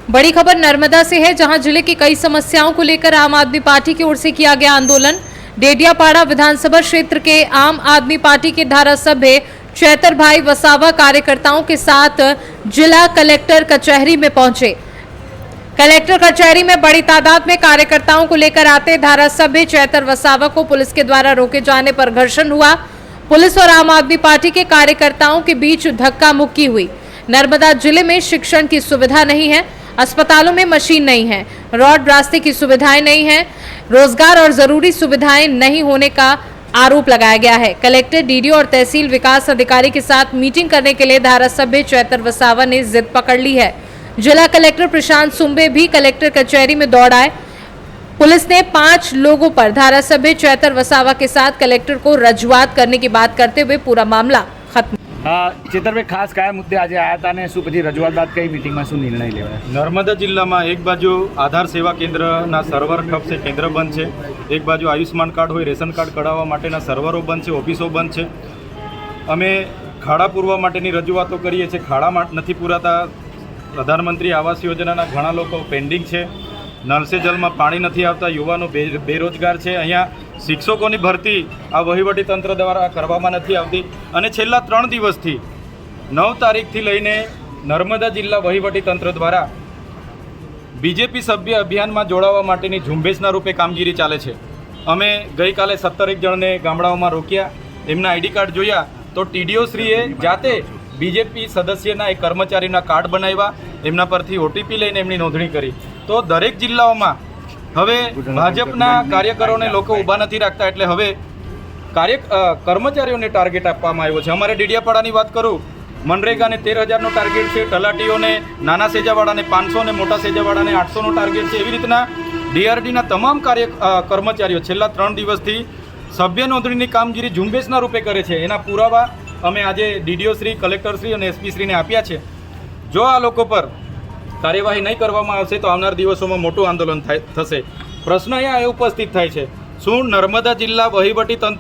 बड़ी खबर नर्मदा से है, जहां जिले की कई समस्याओं को लेकर आम आदमी पार्टी की ओर से किया गया आंदोलन। डेडियापाड़ा विधानसभा क्षेत्र के आम आदमी पार्टी के धारासभ्य चैतर भाई वसावा कार्यकर्ताओं के साथ जिला कलेक्टर कचहरी में पहुंचे। कलेक्टर कचहरी में बड़ी तादाद में कार्यकर्ताओं को लेकर आते धारासभ्य चैतर वसावा को पुलिस के द्वारा रोके जाने पर घर्षण हुआ। पुलिस और आम आदमी पार्टी के कार्यकर्ताओं के बीच धक्का मुक्की हुई। नर्मदा जिले में शिक्षण की सुविधा नहीं है, अस्पतालों में मशीन नहीं है, रोड रास्ते की सुविधाएं नहीं है, रोजगार और जरूरी सुविधाएं नहीं होने का आरोप लगाया गया है। कलेक्टर, डीडीओ और तहसील विकास अधिकारी के साथ मीटिंग करने के लिए धारासभ्य चैतर वसावा ने जिद पकड़ ली है। जिला कलेक्टर प्रशांत सुंबे भी कलेक्टर कचहरी में दौड़ आए। पुलिस ने 5 लोगों पर धारासभ्य चैतर वसावा के साथ कलेक्टर को रजूआत करने की बात करते हुए पूरा मामला खत्म। ચેતરભાઈ, ખાસ કયા મુદ્દે આજે આવ્યા હતા અને શું પછી રજૂઆત બાદ કઈ મિટિંગમાં શું નિર્ણય લેવાય? નર્મદા જિલ્લામાં એક બાજુ આધાર સેવા કેન્દ્રના સર્વર ઠપ છે, કેન્દ્ર બંધ છે, એક બાજુ આયુષ્માન કાર્ડ હોય, રેશન કાર્ડ કઢાવવા માટેના સર્વરો બંધ છે, ઓફિસો બંધ છે। અમે ખાડા પૂરવા માટેની રજૂઆતો કરીએ છીએ, ખાડા નથી પૂરાતા। પ્રધાનમંત્રી આવાસ યોજનાના ઘણા લોકો પેન્ડિંગ છે, નળ સે જલમાં પાણી નથી આવતા, યુવાનો બેરોજગાર છે। અહીંયા શિક્ષકોની ભરતી આ વહીવટી તંત્ર દ્વારા કરવામાં નથી આવતી અને છેલ્લા 3 દિવસથી 9 તારીખથી લઈને નર્મદા જિલ્લા વહીવટી તંત્ર દ્વારા બીજેપી સભ્ય અભિયાનમાં જોડાવા માટેની ઝુંબેશના રૂપે કામગીરી ચાલે છે। અમે ગઈકાલે 17 જણને ગામડાઓમાં રોક્યા, એમના આઈડી કાર્ડ જોયા તો ટીડીઓ શ્રીએ જાતે બીજેપી સદસ્યના એક કર્મચારીના કાર્ડ બનાવ્યા, એમના પરથી ઓટીપી લઈને એમની નોંધણી કરી। તો દરેક જિલ્લાઓમાં હવે ભાજપના કાર્યકરોને લોકો ઊભા નથી રાખતા, એટલે હવે કર્મચારીઓને ટાર્ગેટ આપવામાં આવ્યો છે। અમારે ડેડિયાપાડાની વાત કરું, મનરેગાને 13,000નો ટાર્ગેટ છે, તલાટીઓને નાના સેજાવાળાને 500 ને મોટા સેજાવાળાને 800નો ટાર્ગેટ છે। એવી રીતના ડીઆરડીના તમામ કર્મચારીઓ છેલ્લા 3 દિવસથી સભ્ય નોંધણીની કામગીરી ઝુંબેશના રૂપે કરે છે। એના પુરાવા અમે આજે ડીડીઓ શ્રી, કલેક્ટર શ્રી અને એસપી શ્રીને આપ્યા છે। જો આ લોકો પર કાર્યવાહી નહીં કરવામાં આવશે તો આવનાર દિવસોમાં મોટું આંદોલન થશે। પ્રશ્ન અહીંયા એ ઉપસ્થિત થાય છે, શું નર્મદા જિલ્લા વહીવટી તંત્ર